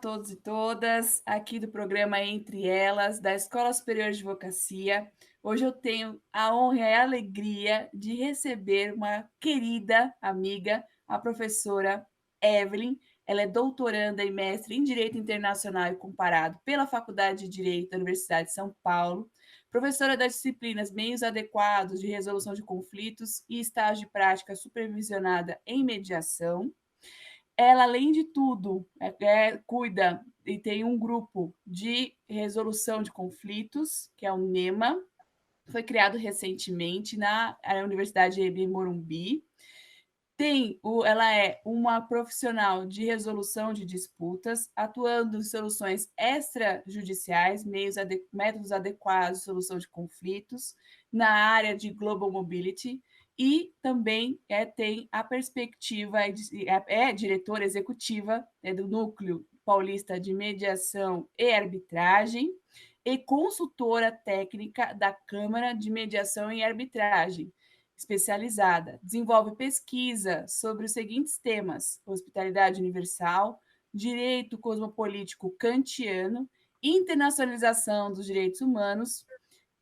todos e todas, aqui do programa Entre Elas, da Escola Superior de Advocacia. Hoje eu tenho a honra e a alegria de receber uma querida amiga, a professora Evelyn. Ela é doutoranda e mestre em Direito Internacional e Comparado pela Faculdade de Direito da Universidade de São Paulo, professora das disciplinas Meios Adequados de Resolução de Conflitos e Estágio de Prática Supervisionada em Mediação. Ela, além de tudo, cuida e tem um grupo de resolução de conflitos, que é o NEMA, foi criado recentemente na Universidade de Morumbi. Ela é uma profissional de resolução de disputas, atuando em soluções extrajudiciais, métodos adequados de solução de conflitos, na área de Global Mobility, e também tem a perspectiva, é diretora executiva do Núcleo Paulista de Mediação e Arbitragem e consultora técnica da Câmara de Mediação e Arbitragem, especializada. Desenvolve pesquisa sobre os seguintes temas: hospitalidade universal, direito cosmopolítico kantiano, internacionalização dos direitos humanos,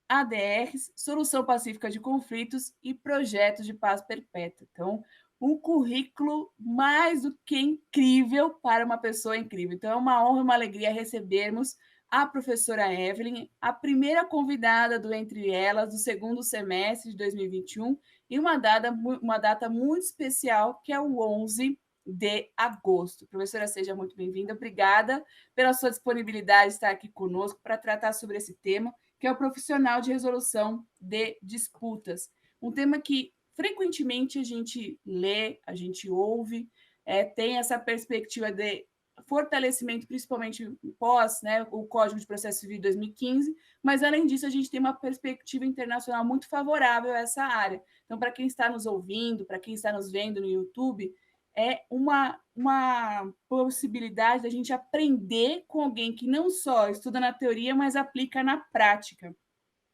ADRs, solução pacífica de conflitos e projetos de paz perpétua. Então, um currículo mais do que incrível para uma pessoa incrível. Então, é uma honra e uma alegria recebermos a professora Evelyn, a primeira convidada do Entre Elas, do segundo semestre de 2021, e uma data muito especial, que é o 11 de agosto. Professora, seja muito bem-vinda. Obrigada pela sua disponibilidade de estar aqui conosco para tratar sobre esse tema, que é o profissional de resolução de disputas. Um tema que frequentemente a gente lê, a gente ouve, tem essa perspectiva de fortalecimento, principalmente pós, o Código de Processo Civil de 2015, mas, além disso, a gente tem uma perspectiva internacional muito favorável a essa área. Então, para quem está nos ouvindo, para quem está nos vendo no YouTube, é uma possibilidade da gente aprender com alguém que não só estuda na teoria, mas aplica na prática.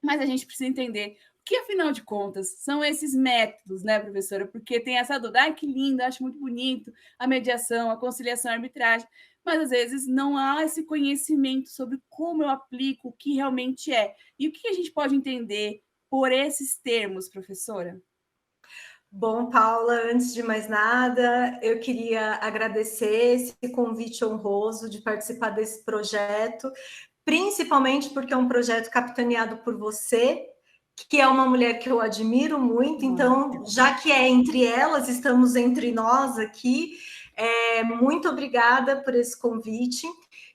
Mas a gente precisa entender o que, afinal de contas, são esses métodos, né, professora? Porque tem essa dúvida, ai, que lindo, acho muito bonito a mediação, a conciliação, a arbitragem, mas às vezes não há esse conhecimento sobre como eu aplico, o que realmente é. E o que a gente pode entender por esses termos, professora? Bom, Paula, antes de mais nada, eu queria agradecer esse convite honroso de participar desse projeto, principalmente porque é um projeto capitaneado por você, que é uma mulher que eu admiro muito. Então, já que é entre elas, estamos entre nós aqui. Muito obrigada por esse convite.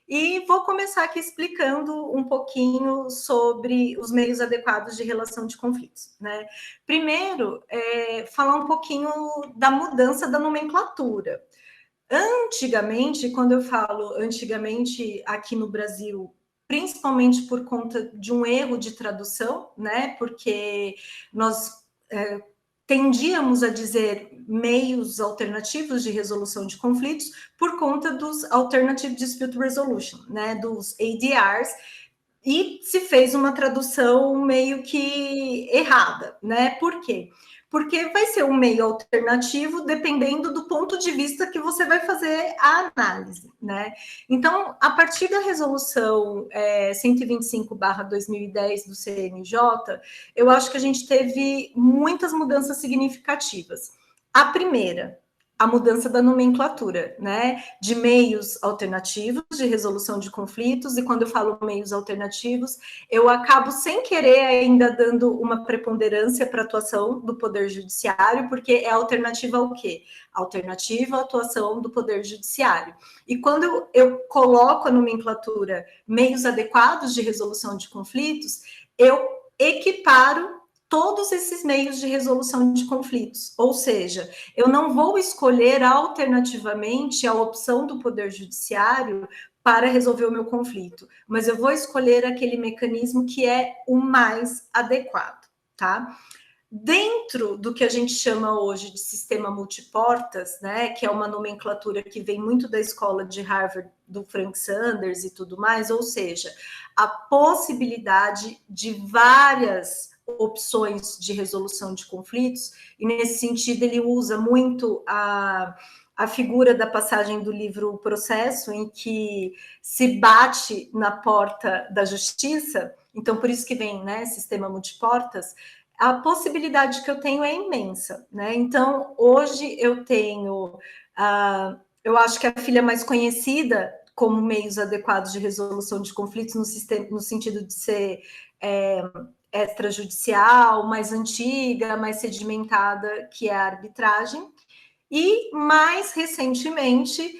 E vou começar aqui explicando um pouquinho sobre os meios adequados de relação de conflitos, né? Primeiro, falar um pouquinho da mudança da nomenclatura. Antigamente, quando eu falo antigamente aqui no Brasil, principalmente por conta de um erro de tradução, né? Porque nós tendíamos a dizer meios alternativos de resolução de conflitos por conta dos Alternative Dispute Resolution, né, dos ADRs, e se fez uma tradução meio que errada, né? Por quê? Porque vai ser um meio alternativo dependendo do ponto de vista que você vai fazer a análise, né? Então, a partir da resolução 125/2010 do CNJ, eu acho que a gente teve muitas mudanças significativas. A primeira, a mudança da nomenclatura, né? De meios alternativos de resolução de conflitos, e quando eu falo meios alternativos, eu acabo sem querer ainda dando uma preponderância para a atuação do Poder Judiciário, porque é alternativa ao quê? Alternativa à atuação do Poder Judiciário. E quando eu coloco a nomenclatura meios adequados de resolução de conflitos, eu equiparo todos esses meios de resolução de conflitos, ou seja, eu não vou escolher alternativamente a opção do Poder Judiciário para resolver o meu conflito, mas eu vou escolher aquele mecanismo que é o mais adequado, tá? Dentro do que a gente chama hoje de sistema multiportas, né, que é uma nomenclatura que vem muito da escola de Harvard, do Frank Sanders e tudo mais, ou seja, a possibilidade de várias opções de resolução de conflitos, e nesse sentido ele usa muito a figura da passagem do livro O Processo, em que se bate na porta da justiça, então por isso que vem, né, sistema multiportas, a possibilidade que eu tenho é imensa, né? Então, hoje eu tenho, eu acho que a filha mais conhecida como meios adequados de resolução de conflitos no sentido de ser extrajudicial, mais antiga, mais sedimentada, que é a arbitragem. E, mais recentemente,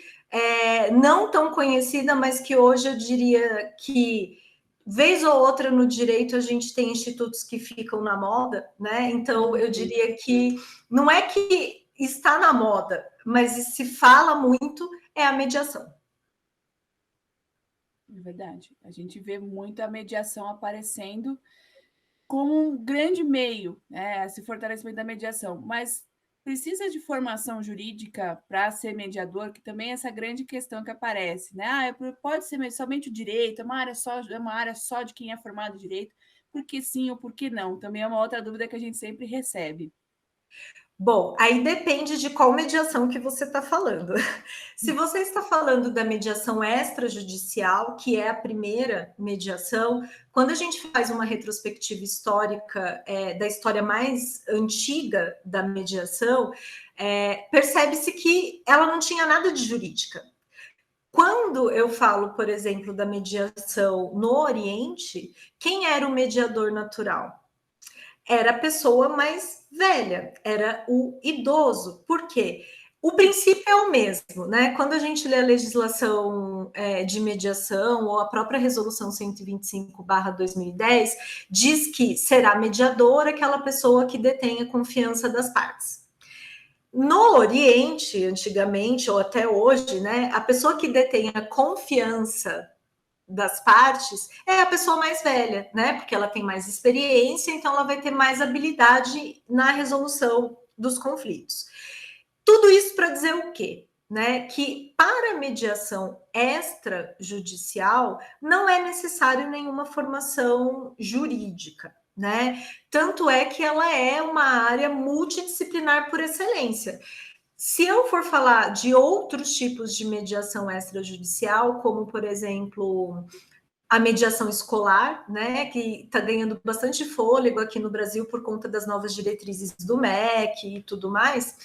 não tão conhecida, mas que hoje eu diria que, vez ou outra no direito, a gente tem institutos que ficam na moda, né? Então, eu diria que não é que está na moda, mas se fala muito, é a mediação. É verdade. A gente vê muito a mediação aparecendo como um grande meio, né, esse fortalecimento da mediação, mas precisa de formação jurídica para ser mediador, que também é essa grande questão que aparece, né? Pode ser somente o direito, é uma área só de quem é formado em direito, por que sim ou por que não? Também é uma outra dúvida que a gente sempre recebe. Bom, aí depende de qual mediação que você está falando. Se você está falando da mediação extrajudicial, que é a primeira mediação, quando a gente faz uma retrospectiva histórica da história mais antiga da mediação, percebe-se que ela não tinha nada de jurídica. Quando eu falo, por exemplo, da mediação no Oriente, quem era o mediador natural? Era a pessoa mais velha, era o idoso. Por quê? O princípio é o mesmo, né? Quando a gente lê a legislação de mediação ou a própria resolução 125/2010, diz que será mediador aquela pessoa que detém a confiança das partes. No Oriente, antigamente ou até hoje, né, a pessoa que detém a confiança das partes é a pessoa mais velha, né? Porque ela tem mais experiência, então ela vai ter mais habilidade na resolução dos conflitos. Tudo isso para dizer o quê? Né? Que para a mediação extrajudicial não é necessário nenhuma formação jurídica, né? Tanto é que ela é uma área multidisciplinar por excelência. Se eu for falar de outros tipos de mediação extrajudicial, como, por exemplo, a mediação escolar, né, que está ganhando bastante fôlego aqui no Brasil por conta das novas diretrizes do MEC e tudo mais,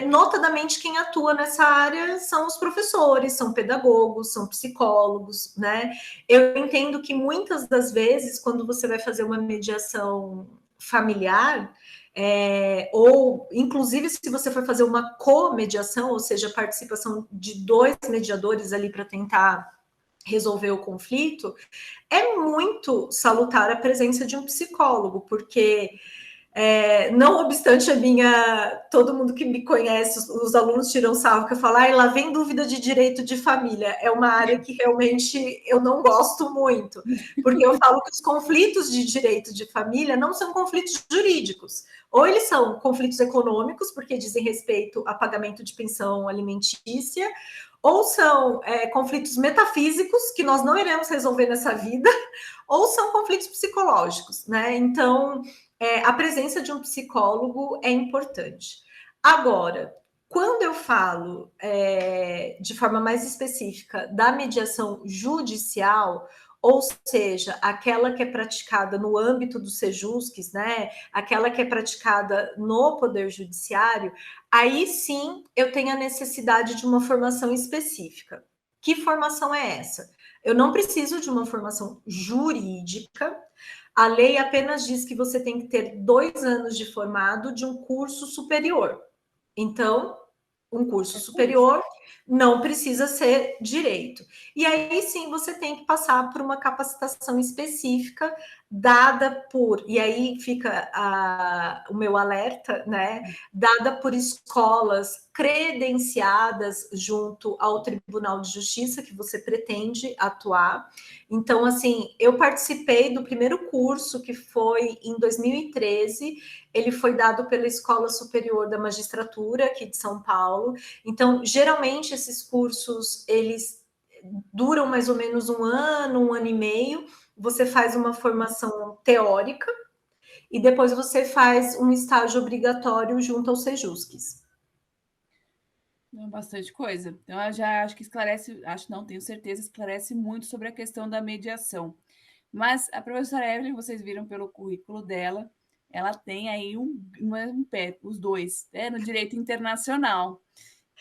notadamente quem atua nessa área são os professores, são pedagogos, são psicólogos, né? Eu entendo que muitas das vezes, quando você vai fazer uma mediação familiar, ou inclusive se você for fazer uma co-mediação, ou seja, a participação de dois mediadores ali para tentar resolver o conflito, é muito salutar a presença de um psicólogo, porque não obstante todo mundo que me conhece, os alunos tiram sarro que eu falo, lá vem dúvida de direito de família, é uma área que realmente eu não gosto muito, porque eu falo que os conflitos de direito de família não são conflitos jurídicos, ou eles são conflitos econômicos, porque dizem respeito a pagamento de pensão alimentícia, ou são conflitos metafísicos, que nós não iremos resolver nessa vida, ou são conflitos psicológicos, né? Então, a presença de um psicólogo é importante. Agora, quando eu falo de forma mais específica da mediação judicial, ou seja, aquela que é praticada no âmbito dos sejusques, né? Aquela que é praticada no Poder Judiciário, aí sim eu tenho a necessidade de uma formação específica. Que formação é essa? Eu não preciso de uma formação jurídica. A lei apenas diz que você tem que ter 2 anos de formado de um curso superior. Então, um curso superior não precisa ser direito. E aí sim você tem que passar por uma capacitação específica dada por, e aí fica o meu alerta, né? Dada por escolas credenciadas junto ao Tribunal de Justiça que você pretende atuar. Então, assim, eu participei do primeiro curso que foi em 2013. Ele foi dado pela Escola Superior da Magistratura aqui de São Paulo. Então, geralmente esses cursos eles duram mais ou menos um ano e meio. Você faz uma formação teórica e depois você faz um estágio obrigatório junto aos Sejusques. Bastante coisa. Então, eu já acho que esclarece, acho não, tenho certeza, esclarece muito sobre a questão da mediação. Mas a professora Evelyn, vocês viram pelo currículo dela, ela tem aí um pé, os dois, né, no direito internacional.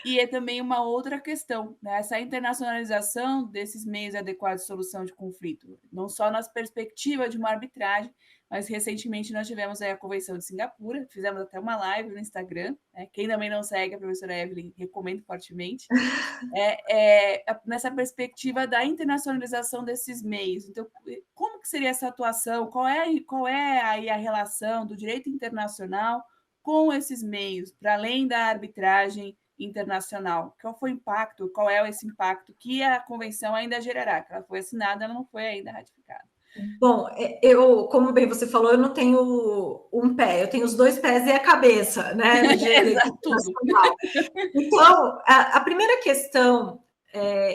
E é também uma outra questão, né? Essa internacionalização desses meios adequados de solução de conflito, não só nas perspectivas de uma arbitragem, mas recentemente nós tivemos aí a Convenção de Singapura, fizemos até uma live no Instagram, né? Quem também não segue a professora Evelyn, recomendo fortemente, nessa perspectiva da internacionalização desses meios. Então, como que seria essa atuação? Qual é aí a relação do direito internacional com esses meios, para além da arbitragem internacional? Qual foi o impacto? Qual é esse impacto que a convenção ainda gerará? Que ela foi assinada, ela não foi ainda ratificada. Bom, eu, como bem você falou, eu não tenho um pé, eu tenho os dois pés e a cabeça, né, no direito Exato, tudo. internacional. Então, a primeira questão,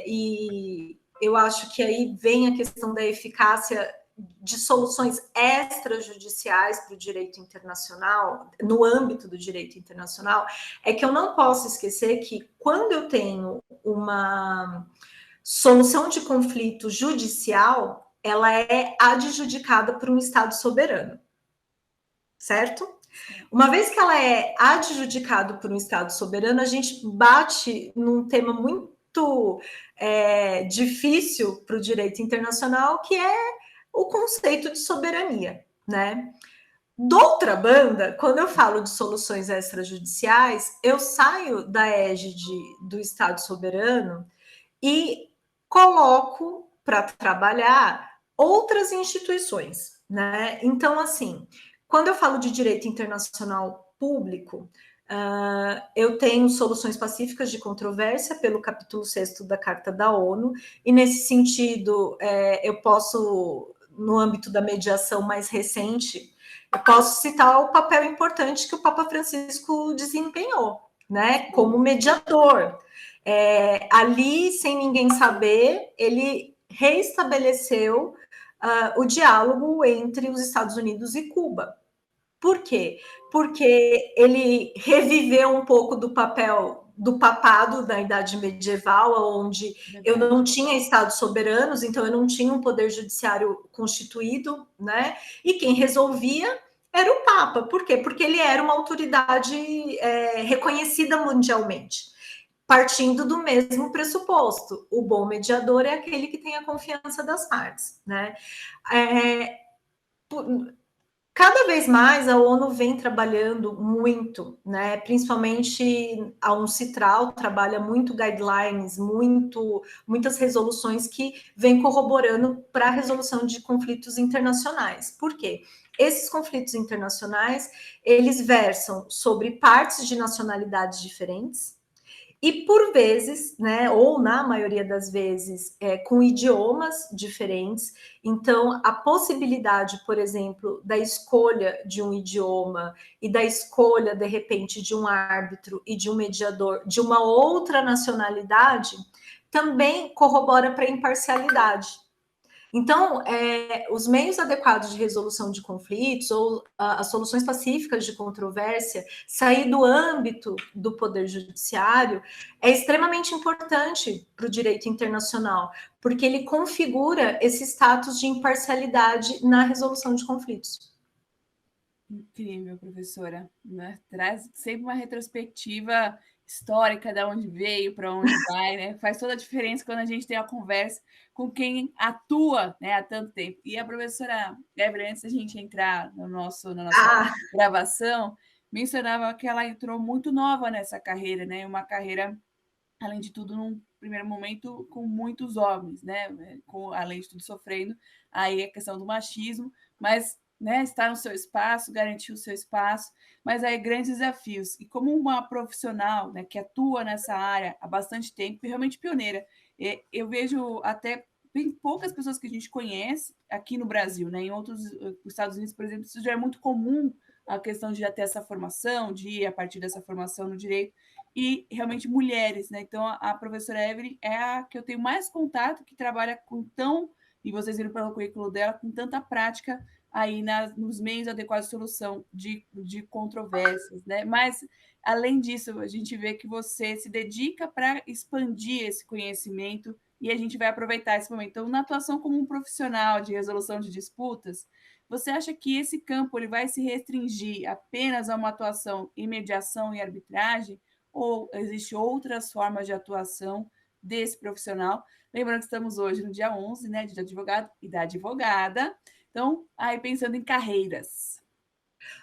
e eu acho que aí vem a questão da eficácia de soluções extrajudiciais para o direito internacional, no âmbito do direito internacional, é que eu não posso esquecer que quando eu tenho uma solução de conflito judicial, ela é adjudicada por um Estado soberano, certo? Uma vez que ela é adjudicada por um Estado soberano, a gente bate num tema muito difícil para o direito internacional, que é o conceito de soberania, né? Doutra banda, quando eu falo de soluções extrajudiciais, eu saio da égide do Estado soberano e coloco para trabalhar outras instituições, né? Então, assim, quando eu falo de direito internacional público, eu tenho soluções pacíficas de controvérsia pelo capítulo 6º da Carta da ONU, e nesse sentido, eu posso, no âmbito da mediação mais recente, eu posso citar o papel importante que o Papa Francisco desempenhou, né, como mediador. Ali, sem ninguém saber, ele reestabeleceu o diálogo entre os Estados Unidos e Cuba. Por quê? Porque ele reviveu um pouco do papel do papado da Idade Medieval, onde eu não tinha estados soberanos, então eu não tinha um poder judiciário constituído, né? E quem resolvia era o Papa. Por quê? Porque ele era uma autoridade reconhecida mundialmente, partindo do mesmo pressuposto. O bom mediador é aquele que tem a confiança das partes, né? Cada vez mais a ONU vem trabalhando muito, né? Principalmente a UNCITRAL trabalha muito guidelines, muitas resoluções que vêm corroborando para a resolução de conflitos internacionais. Por quê? Esses conflitos internacionais, eles versam sobre partes de nacionalidades diferentes, e por vezes, né, ou na maioria das vezes, com idiomas diferentes. Então, a possibilidade, por exemplo, da escolha de um idioma e da escolha, de repente, de um árbitro e de um mediador de uma outra nacionalidade também corrobora para a imparcialidade. Então, os meios adequados de resolução de conflitos ou as soluções pacíficas de controvérsia, sair do âmbito do poder judiciário, é extremamente importante para o direito internacional, porque ele configura esse status de imparcialidade na resolução de conflitos. Incrível, professora, né? Traz sempre uma retrospectiva histórica de onde veio, para onde vai, né? Faz toda a diferença quando a gente tem a conversa com quem atua, né, há tanto tempo. E a professora Evelyn, antes da gente entrar na nossa gravação, mencionava que ela entrou muito nova nessa carreira, né? Uma carreira, além de tudo, num primeiro momento, com muitos homens, né? Além de tudo, sofrendo aí a questão do machismo, mas, né, estar no seu espaço, garantir o seu espaço, mas aí grandes desafios. E como uma profissional, né, que atua nessa área há bastante tempo, e realmente pioneira, eu vejo até bem poucas pessoas que a gente conhece aqui no Brasil, né? Em outros Estados Unidos, por exemplo, isso já é muito comum, a questão de já ter essa formação, de ir a partir dessa formação no direito, e realmente mulheres, né? Então, a professora Evelyn é a que eu tenho mais contato, que trabalha com tão, e vocês viram pelo currículo dela, com tanta prática aí nos meios adequados de solução de controvérsias, né? Mas, além disso, a gente vê que você se dedica para expandir esse conhecimento e a gente vai aproveitar esse momento. Então, na atuação como um profissional de resolução de disputas, você acha que esse campo ele vai se restringir apenas a uma atuação em mediação e arbitragem ou existem outras formas de atuação desse profissional? Lembrando que estamos hoje no dia 11, né, de advogado e da advogada. Então, aí pensando em carreiras.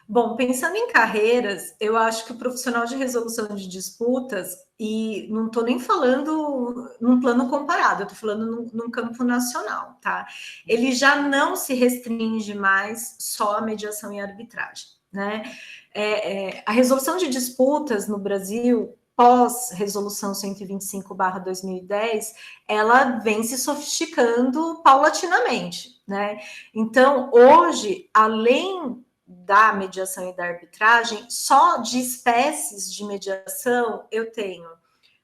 Bom, pensando em carreiras, eu acho que o profissional de resolução de disputas, e não estou nem falando num plano comparado, eu estou falando num campo nacional, tá? Ele já não se restringe mais só à mediação e arbitragem, né? A resolução de disputas no Brasil, pós-resolução 125/2010, ela vem se sofisticando paulatinamente, né? Então, hoje, além da mediação e da arbitragem, só de espécies de mediação eu tenho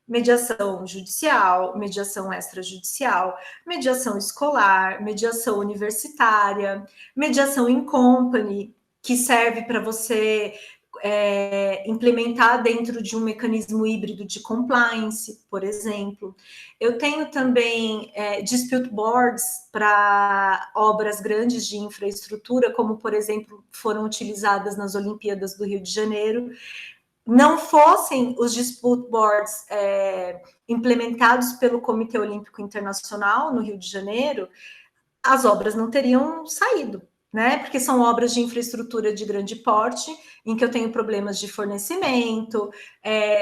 mediação judicial, mediação extrajudicial, mediação escolar, mediação universitária, mediação in company, que serve para você implementar dentro de um mecanismo híbrido de compliance, por exemplo. Eu tenho também dispute boards para obras grandes de infraestrutura, como, por exemplo, foram utilizadas nas Olimpíadas do Rio de Janeiro. Não fossem os dispute boards implementados pelo Comitê Olímpico Internacional no Rio de Janeiro, as obras não teriam saído, né? Porque são obras de infraestrutura de grande porte, em que eu tenho problemas de fornecimento,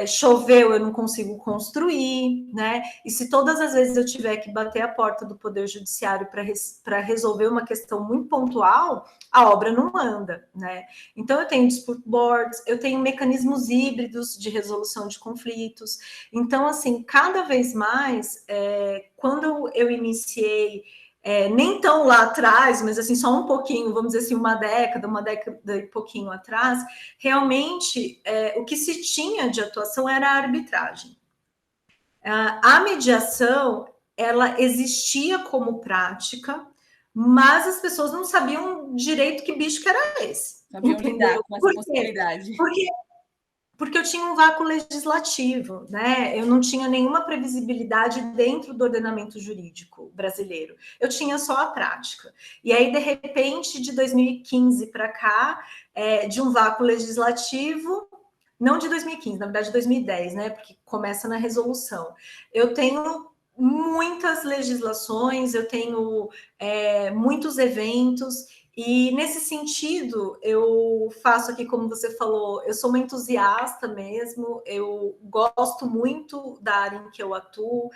choveu, eu não consigo construir, né? E se todas as vezes eu tiver que bater a porta do Poder Judiciário para resolver uma questão muito pontual, a obra não anda, né? Então eu tenho dispute boards, eu tenho mecanismos híbridos de resolução de conflitos. Então, assim, cada vez mais, quando eu iniciei nem tão lá atrás, mas assim, só um pouquinho, vamos dizer assim, uma década e pouquinho atrás, realmente o que se tinha de atuação era a arbitragem. A mediação, ela existia como prática, mas as pessoas não sabiam direito que bicho que era esse. Sabiam lidar com essa possibilidade. Porque eu tinha um vácuo legislativo, né? Eu não tinha nenhuma previsibilidade dentro do ordenamento jurídico brasileiro. Eu tinha só a prática. E aí, de repente, de 2015 para cá, de um vácuo legislativo, não de 2015, na verdade, de 2010, né? Porque começa na resolução. Eu tenho muitas legislações, eu tenho muitos eventos. E nesse sentido, eu faço aqui, como você falou, eu sou uma entusiasta mesmo, eu gosto muito da área em que eu atuo.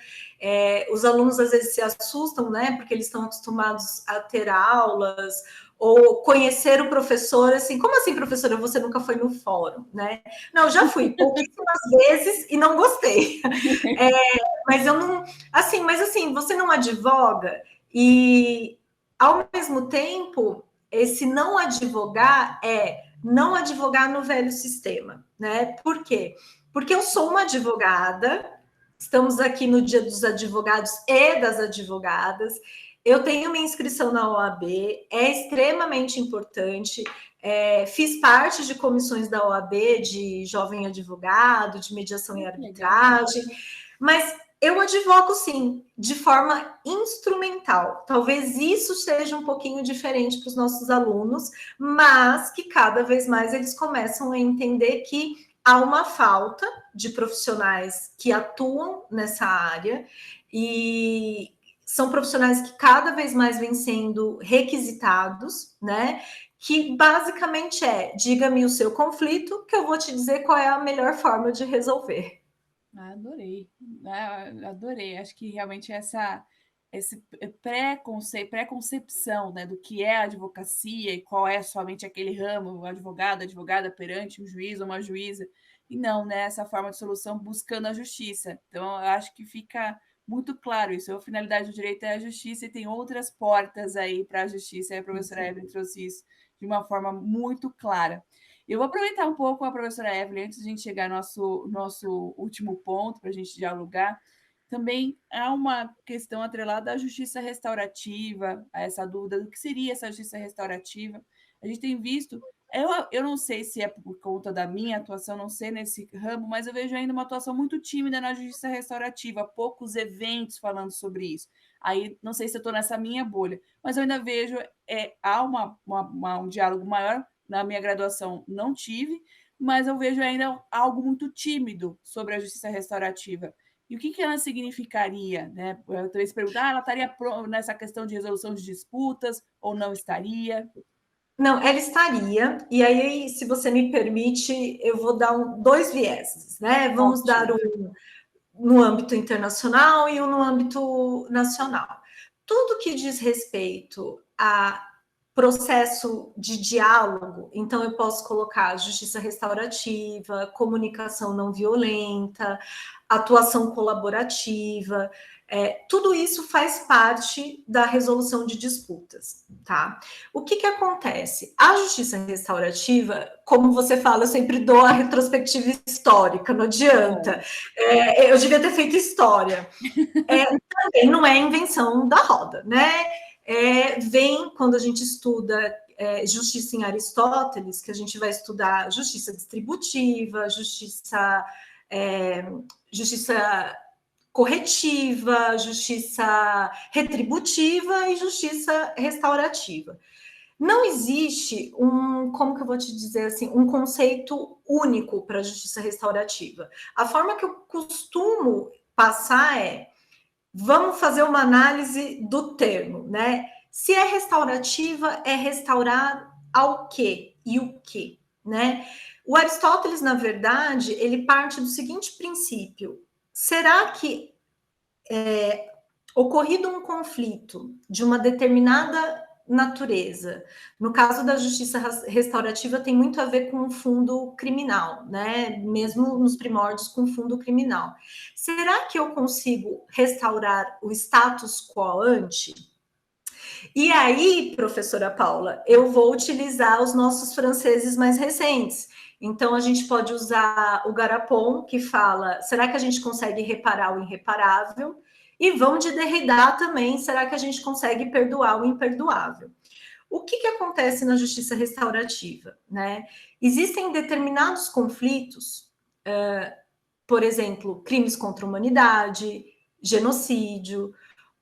Os alunos às vezes se assustam, né? Porque eles estão acostumados a ter aulas ou conhecer o professor, assim, como assim, professora, você nunca foi no fórum, né? Não, já fui pouquíssimas vezes e não gostei. Mas eu não, assim, você não advoga e, ao mesmo tempo, esse não advogar é não advogar no velho sistema, né? Por quê? Porque eu sou uma advogada, estamos aqui no Dia dos Advogados e das Advogadas, eu tenho minha inscrição na OAB, é extremamente importante, fiz parte de comissões da OAB de jovem advogado, de mediação e arbitragem, mas eu advogo, sim, de forma instrumental. Talvez isso seja um pouquinho diferente para os nossos alunos, mas que cada vez mais eles começam a entender que há uma falta de profissionais que atuam nessa área e são profissionais que cada vez mais vêm sendo requisitados, né? Que basicamente diga-me o seu conflito, que eu vou te dizer qual é a melhor forma de resolver. Adorei, adorei. Acho que realmente esse pré-concepção, né, do que é a advocacia e qual é somente aquele ramo, o advogado, a advogada perante um juiz ou uma juíza, e não, né, essa forma de solução buscando a justiça. Então, eu acho que fica muito claro isso. A finalidade do direito é a justiça e tem outras portas aí para a justiça. E a professora Evelyn trouxe isso de uma forma muito clara. Eu vou aproveitar um pouco a professora Evelyn, antes de a gente chegar ao nosso último ponto, para a gente dialogar. também há uma questão atrelada à justiça restaurativa, a essa dúvida do que seria essa justiça restaurativa. A gente tem visto, eu não sei se é por conta da minha atuação, não sei nesse ramo, mas eu vejo ainda uma atuação muito tímida na justiça restaurativa, poucos eventos falando sobre isso. Aí, não sei se eu estou nessa minha bolha, mas eu ainda vejo, há um diálogo maior, na minha graduação não tive, mas eu vejo ainda algo muito tímido sobre a justiça restaurativa. E o que ela significaria? Né? Eu também se perguntar, ela estaria nessa questão de resolução de disputas ou não estaria? Não, ela estaria, e aí, se você me permite, eu vou dar dois vieses, né? Vamos dar um no âmbito internacional e um no âmbito nacional. Tudo que diz respeito a processo de diálogo, então eu posso colocar justiça restaurativa, comunicação não violenta, atuação colaborativa, tudo isso faz parte da resolução de disputas, tá? O que acontece? A justiça restaurativa, como você fala, eu sempre dou a retrospectiva histórica, não adianta. Eu devia ter feito história. Também não é invenção da roda, né? Vem quando a gente estuda justiça em Aristóteles, que a gente vai estudar justiça distributiva, justiça corretiva, justiça retributiva e justiça restaurativa. Não existe como que eu vou te dizer assim, um conceito único para a justiça restaurativa. A forma que eu costumo passar vamos fazer uma análise do termo, né? Se é restaurativa, é restaurar ao quê e o quê, né? O Aristóteles, na verdade, ele parte do seguinte princípio: será que ocorrido um conflito de uma determinada natureza, no caso da justiça restaurativa, tem muito a ver com o fundo criminal, né? Mesmo nos primórdios com o fundo criminal. Será que eu consigo restaurar o status quo ante? E aí, professora Paula, eu vou utilizar os nossos franceses mais recentes. Então, a gente pode usar o Garapon, que fala: será que a gente consegue reparar o irreparável? E vão de Derrida também: será que a gente consegue perdoar o imperdoável? O que acontece na justiça restaurativa, né? Existem determinados conflitos, por exemplo, crimes contra a humanidade, genocídio,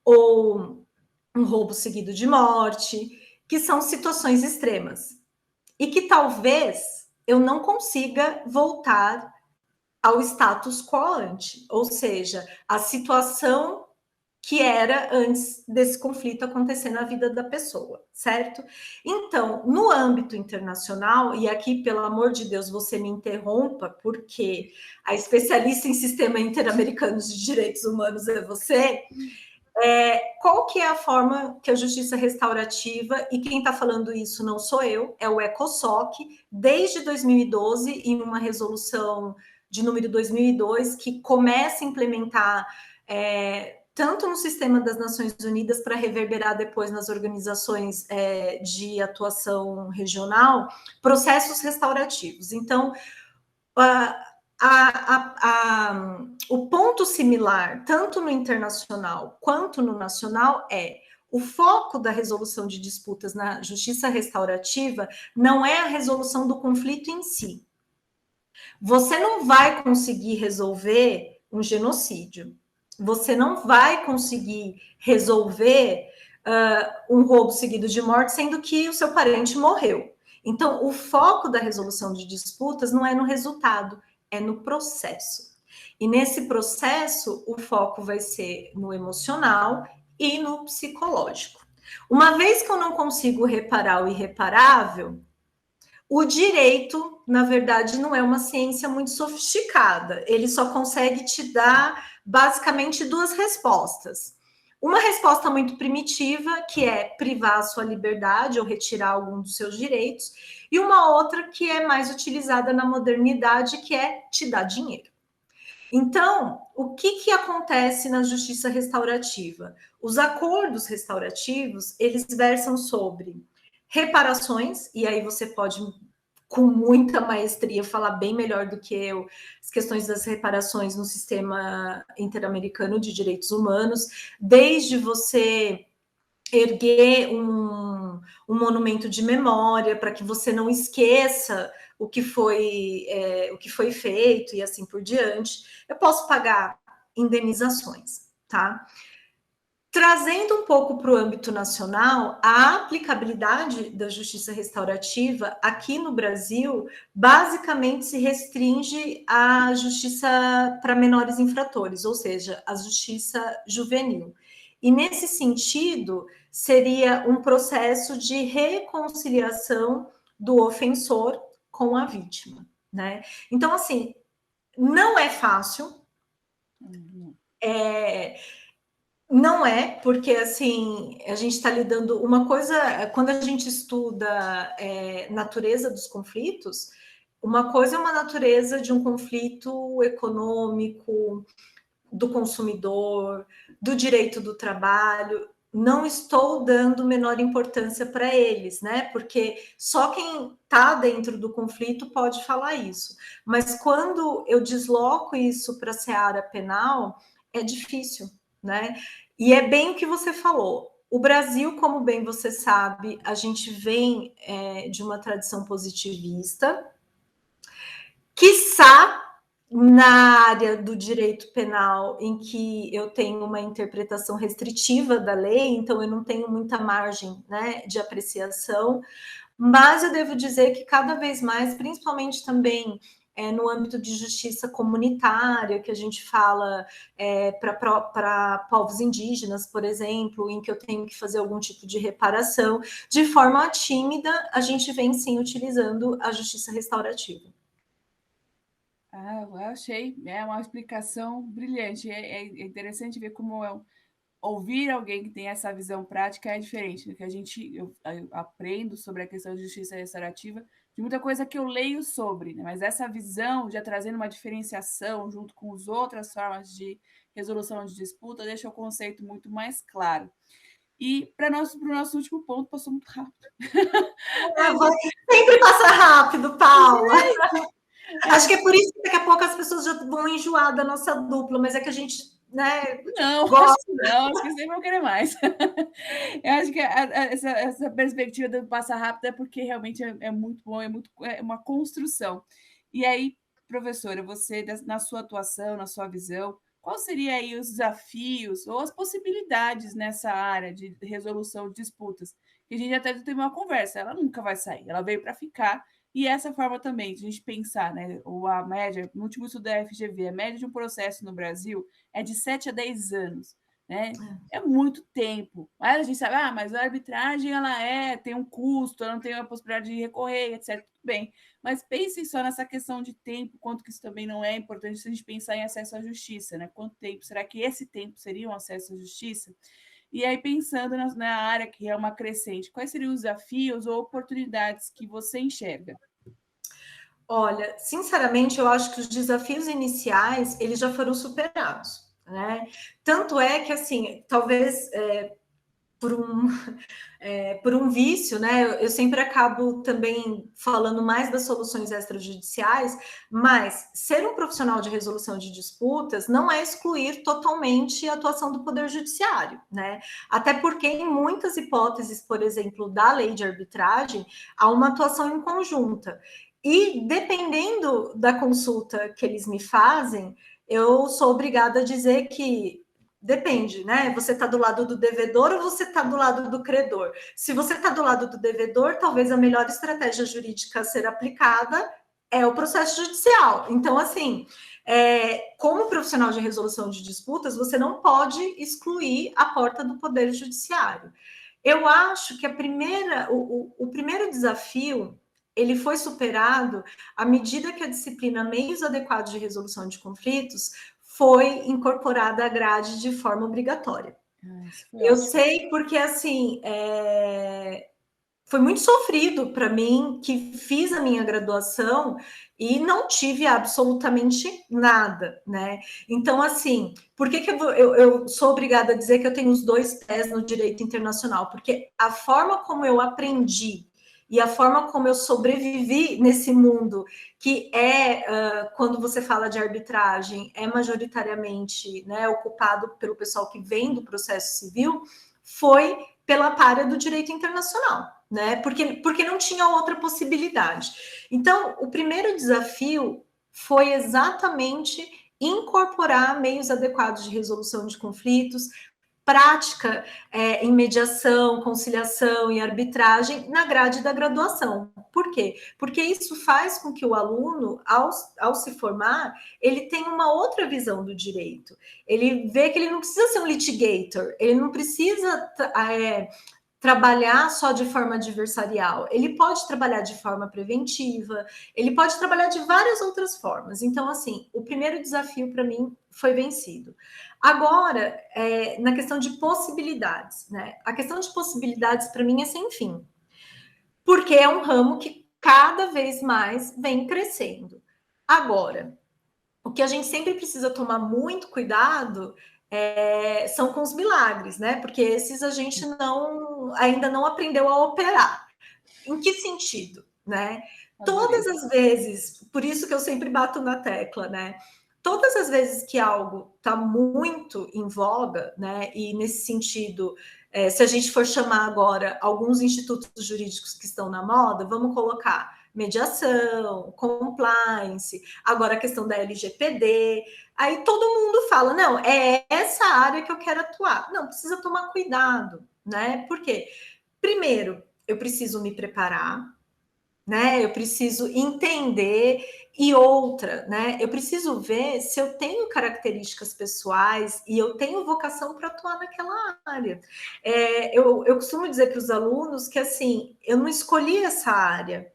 ou um roubo seguido de morte, que são situações extremas. E que talvez eu não consiga voltar ao status quo ante, ou seja, a situação que era antes desse conflito acontecer na vida da pessoa, certo? Então, no âmbito internacional, e aqui, pelo amor de Deus, você me interrompa, porque a especialista em sistema interamericano de direitos humanos é você. Qual que é a forma que a justiça restaurativa, e quem está falando isso não sou eu, é o ECOSOC, desde 2012, em uma resolução de número 2002, que começa a implementar tanto no sistema das Nações Unidas para reverberar depois nas organizações de atuação regional, processos restaurativos. Então, o ponto similar, tanto no internacional quanto no nacional, o foco da resolução de disputas na justiça restaurativa não é a resolução do conflito em si. Você não vai conseguir resolver um genocídio. Você não vai conseguir resolver um roubo seguido de morte, sendo que o seu parente morreu. Então, o foco da resolução de disputas não é no resultado, é no processo. E nesse processo, o foco vai ser no emocional e no psicológico. Uma vez que eu não consigo reparar o irreparável, o direito, na verdade, não é uma ciência muito sofisticada. Ele só consegue te dar, basicamente, duas respostas. Uma resposta muito primitiva, que é privar a sua liberdade ou retirar algum dos seus direitos, e uma outra que é mais utilizada na modernidade, que é te dar dinheiro. Então, o que acontece na justiça restaurativa? Os acordos restaurativos, eles versam sobre reparações, e aí você pode com muita maestria, falar bem melhor do que eu, as questões das reparações no sistema interamericano de direitos humanos, desde você erguer um monumento de memória para que você não esqueça o que foi feito e assim por diante. Eu posso pagar indenizações, tá? Trazendo um pouco para o âmbito nacional, a aplicabilidade da justiça restaurativa aqui no Brasil basicamente se restringe à justiça para menores infratores, ou seja, a justiça juvenil. E nesse sentido, seria um processo de reconciliação do ofensor com a vítima, né? Então, assim, não é fácil. Não é, porque assim, a gente está lidando. Uma coisa, quando a gente estuda natureza dos conflitos, uma coisa é uma natureza de um conflito econômico, do consumidor, do direito do trabalho. Não estou dando menor importância para eles, né? Porque só quem está dentro do conflito pode falar isso. Mas quando eu desloco isso para a seara penal, é difícil, né? E é bem o que você falou. O Brasil, como bem você sabe, a gente vem de uma tradição positivista, quiçá na área do direito penal, em que eu tenho uma interpretação restritiva da lei, então eu não tenho muita margem, né, de apreciação, mas eu devo dizer que cada vez mais, principalmente também no âmbito de justiça comunitária, que a gente fala para povos indígenas, por exemplo, em que eu tenho que fazer algum tipo de reparação, de forma tímida, a gente vem sim utilizando a justiça restaurativa. Eu achei, uma explicação brilhante. É interessante ver como ouvir alguém que tem essa visão prática é diferente do que eu aprendo sobre a questão de justiça restaurativa, de muita coisa que eu leio sobre, né? Mas essa visão, já trazendo uma diferenciação junto com as outras formas de resolução de disputa, deixa o conceito muito mais claro. E para o nosso último ponto, passou muito rápido. Sempre passa rápido, Paula. Acho que é por isso que daqui a pouco as pessoas já vão enjoar da nossa dupla, mas é que a gente, né? Não, gosta. Acho que sempre vão querer mais. Eu acho que essa perspectiva do passar rápido é porque realmente é muito bom, é uma construção. E aí, professora, você, na sua atuação, na sua visão, qual seria aí os desafios ou as possibilidades nessa área de resolução de disputas? Que a gente até teve uma conversa, ela nunca vai sair, ela veio para ficar. E essa forma também de a gente pensar, né? A média, no último estudo da FGV, a média de um processo no Brasil é de 7 a 10 anos, né? É muito tempo. Mas a gente sabe, mas a arbitragem ela tem um custo, ela não tem a possibilidade de recorrer, etc. Tudo bem. Mas pensem só nessa questão de tempo, quanto que isso também não é importante se a gente pensar em acesso à justiça, né? Quanto tempo? Será que esse tempo seria um acesso à justiça? E aí, pensando na área que é uma crescente, quais seriam os desafios ou oportunidades que você enxerga? Olha, sinceramente, eu acho que os desafios iniciais, eles já foram superados, né? Tanto é que, assim, talvez por um vício, né? Eu sempre acabo também falando mais das soluções extrajudiciais, mas ser um profissional de resolução de disputas não é excluir totalmente a atuação do Poder Judiciário, né? Até porque, em muitas hipóteses, por exemplo, da lei de arbitragem, há uma atuação em conjunta. E dependendo da consulta que eles me fazem, eu sou obrigada a dizer que depende, né? Você está do lado do devedor ou você está do lado do credor? Se você está do lado do devedor, talvez a melhor estratégia jurídica a ser aplicada é o processo judicial. Então, assim, como profissional de resolução de disputas, você não pode excluir a porta do Poder Judiciário. Eu acho que o primeiro desafio ele foi superado à medida que a disciplina Meios Adequados de Resolução de Conflitos foi incorporada à grade de forma obrigatória. Eu sei porque, assim, foi muito sofrido para mim, que fiz a minha graduação e não tive absolutamente nada, né? Então, assim, por que eu sou obrigada a dizer que eu tenho os dois pés no direito internacional? Porque a forma como eu aprendi e a forma como eu sobrevivi nesse mundo, que quando você fala de arbitragem, é majoritariamente, né, ocupado pelo pessoal que vem do processo civil, foi pela área do direito internacional, né? Porque não tinha outra possibilidade. Então, o primeiro desafio foi exatamente incorporar meios adequados de resolução de conflitos, prática em mediação, conciliação e arbitragem na grade da graduação. Por quê? Porque isso faz com que o aluno, ao se formar, ele tenha uma outra visão do direito. Ele vê que ele não precisa ser um litigator, ele não precisa trabalhar só de forma adversarial, ele pode trabalhar de forma preventiva, ele pode trabalhar de várias outras formas. Então, assim, o primeiro desafio para mim foi vencido. Agora, na questão de possibilidades, né? A questão de possibilidades para mim é sem fim, porque é um ramo que cada vez mais vem crescendo. Agora, o que a gente sempre precisa tomar muito cuidado são com os milagres, né? Porque esses a gente ainda não aprendeu a operar. Em que sentido, né? Todas as vezes, por isso que eu sempre bato na tecla, né? Todas as vezes que algo está muito em voga, né? E nesse sentido, se a gente for chamar agora alguns institutos jurídicos que estão na moda, vamos colocar mediação, compliance, agora a questão da LGPD, aí todo mundo fala, não, é essa área que eu quero atuar. Não, precisa tomar cuidado, né? Por quê? Primeiro, eu preciso me preparar, né? Eu preciso entender e outra, né? Eu preciso ver se eu tenho características pessoais e eu tenho vocação para atuar naquela área. Eu costumo dizer para os alunos que assim, eu não escolhi essa área.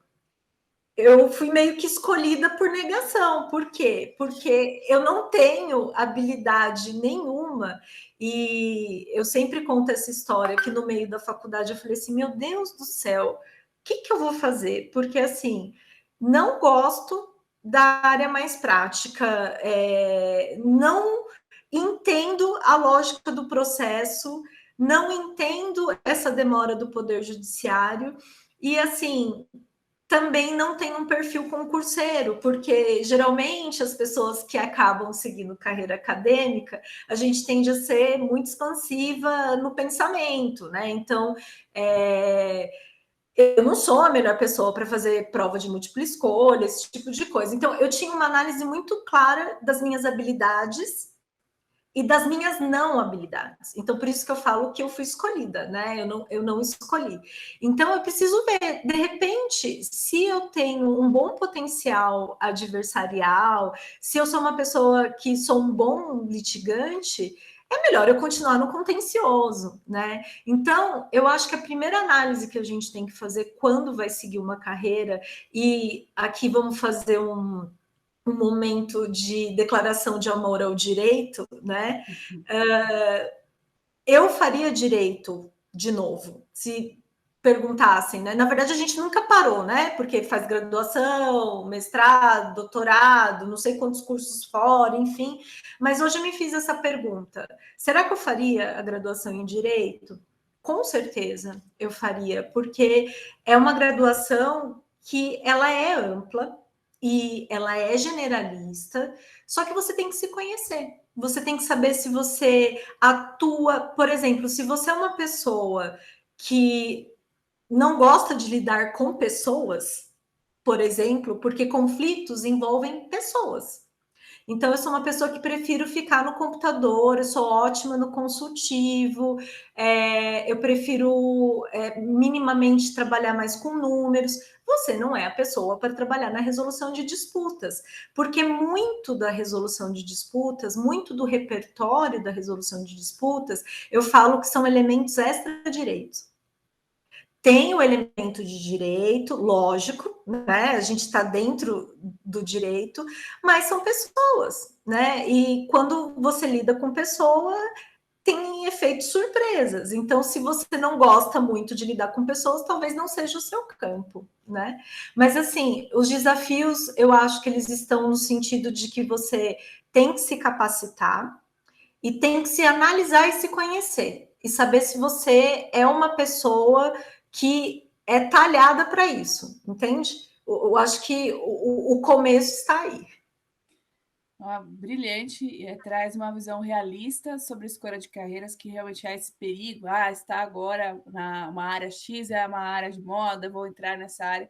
Eu fui meio que escolhida por negação. Por quê? Porque eu não tenho habilidade nenhuma. E eu sempre conto essa história que no meio da faculdade eu falei assim: meu Deus do céu, o que eu vou fazer? Porque assim, não gosto da área mais prática, não entendo a lógica do processo, não entendo essa demora do Poder Judiciário. E assim, também não tem um perfil concurseiro, porque geralmente as pessoas que acabam seguindo carreira acadêmica, a gente tende a ser muito expansiva no pensamento, né? Então, eu não sou a melhor pessoa para fazer prova de múltipla escolha, esse tipo de coisa. Então, eu tinha uma análise muito clara das minhas habilidades e das minhas não habilidades. Então, por isso que eu falo que eu fui escolhida, né? Eu não escolhi. Então, eu preciso ver, de repente, se eu tenho um bom potencial adversarial, se eu sou uma pessoa que sou um bom litigante, é melhor eu continuar no contencioso, né? Então, eu acho que a primeira análise que a gente tem que fazer quando vai seguir uma carreira, e aqui vamos fazer um momento de declaração de amor ao direito, né? Eu faria direito de novo, se perguntassem, né? Na verdade, a gente nunca parou, né? Porque faz graduação, mestrado, doutorado, não sei quantos cursos fora, enfim. Mas hoje eu me fiz essa pergunta: será que eu faria a graduação em direito? Com certeza eu faria, porque é uma graduação que ela é ampla e ela é generalista, só que você tem que se conhecer. Você tem que saber se você atua, por exemplo, se você é uma pessoa que não gosta de lidar com pessoas, por exemplo, porque conflitos envolvem pessoas. Então, eu sou uma pessoa que prefiro ficar no computador, eu sou ótima no consultivo, eu prefiro minimamente trabalhar mais com números. Você não é a pessoa para trabalhar na resolução de disputas, porque muito da resolução de disputas, muito do repertório da resolução de disputas, eu falo que são elementos extra-direitos. Tem o elemento de direito, lógico, né? A gente está dentro do direito, mas são pessoas, né? E quando você lida com pessoa, tem efeitos surpresas. Então, se você não gosta muito de lidar com pessoas, talvez não seja o seu campo, né? Mas assim, os desafios, eu acho que eles estão no sentido de que você tem que se capacitar e tem que se analisar e se conhecer e saber se você é uma pessoa que é talhada para isso, entende? Eu acho que o começo está aí. Brilhante, traz uma visão realista sobre a escolha de carreiras, que realmente há esse perigo, está agora na uma área X, é uma área de moda, vou entrar nessa área.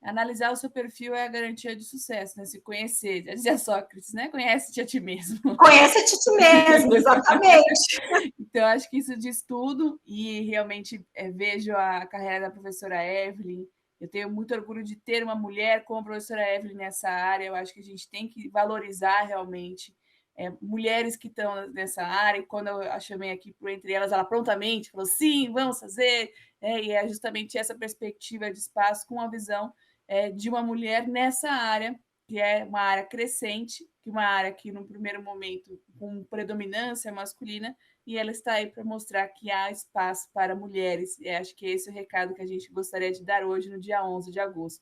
Analisar o seu perfil é a garantia de sucesso, né? Se conhecer, já dizia Sócrates, né? Conhece-te a ti mesmo. Conhece-te a ti mesmo, exatamente. Então, acho que isso diz tudo, e realmente vejo a carreira da professora Evelyn. Eu tenho muito orgulho de ter uma mulher como a professora Evelyn nessa área. Eu acho que a gente tem que valorizar realmente mulheres que estão nessa área. E quando eu a chamei aqui por Entre Elas, ela prontamente falou: sim, vamos fazer. E é justamente essa perspectiva de espaço com a visão de uma mulher nessa área, que é uma área crescente, que uma área que, no primeiro momento, com predominância masculina, e ela está aí para mostrar que há espaço para mulheres. E acho que esse é o recado que a gente gostaria de dar hoje, no dia 11 de agosto.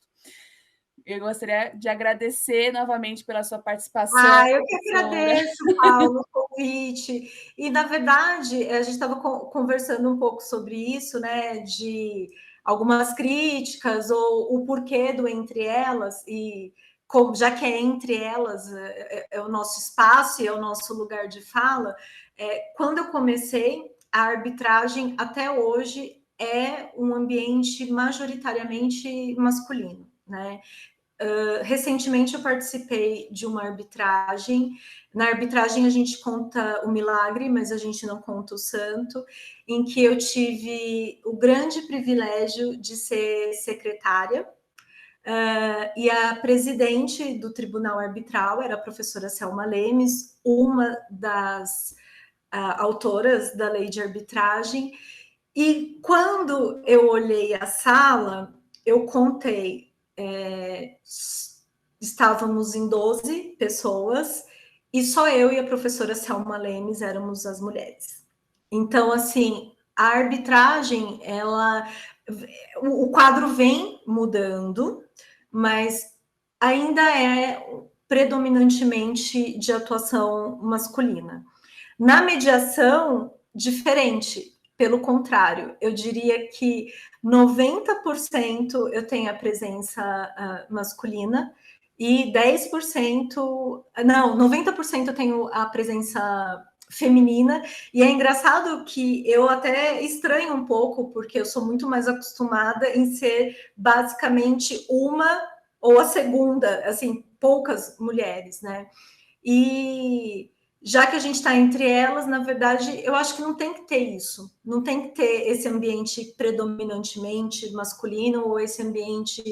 Eu gostaria de agradecer novamente pela sua participação. Eu que agradeço, Paulo, o convite. E, na verdade, a gente estava conversando um pouco sobre isso, né, de algumas críticas ou o porquê do Entre Elas, e já que é entre elas, é o nosso espaço e é o nosso lugar de fala, quando eu comecei, a arbitragem até hoje é um ambiente majoritariamente masculino, né? Recentemente eu participei de uma arbitragem. Na arbitragem a gente conta o milagre, mas a gente não conta o santo, em que eu tive o grande privilégio de ser secretária. E a presidente do tribunal arbitral era a professora Selma Lemes, uma das autoras da lei de arbitragem. E quando eu olhei a sala, eu contei, estávamos em 12 pessoas, e só eu e a professora Selma Lemes éramos as mulheres. Então, assim, a arbitragem, o quadro vem mudando, mas ainda é predominantemente de atuação masculina. Na mediação, diferente, pelo contrário, eu diria que 90% eu tenho a presença masculina e 10%, não, 90% eu tenho a presença feminina, e é engraçado que eu até estranho um pouco, porque eu sou muito mais acostumada em ser basicamente uma ou a segunda, assim, poucas mulheres, né? E já que a gente está entre elas, na verdade, eu acho que não tem que ter isso, não tem que ter esse ambiente predominantemente masculino ou esse ambiente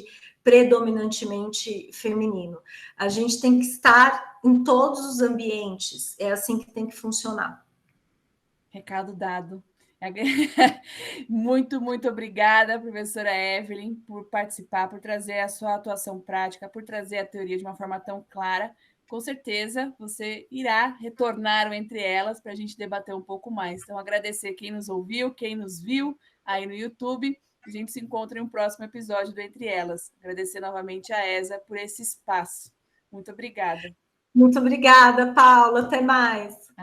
predominantemente feminino. A gente tem que estar em todos os ambientes, é assim que tem que funcionar. Recado dado. Muito, muito obrigada, professora Evelyn, por participar, por trazer a sua atuação prática, por trazer a teoria de uma forma tão clara. Com certeza você irá retornar Entre Elas para a gente debater um pouco mais. Então, agradecer quem nos ouviu, quem nos viu aí no YouTube. A gente se encontra em um próximo episódio do Entre Elas. Agradecer novamente a ESA por esse espaço. Muito obrigada. Muito obrigada, Paula. Até mais.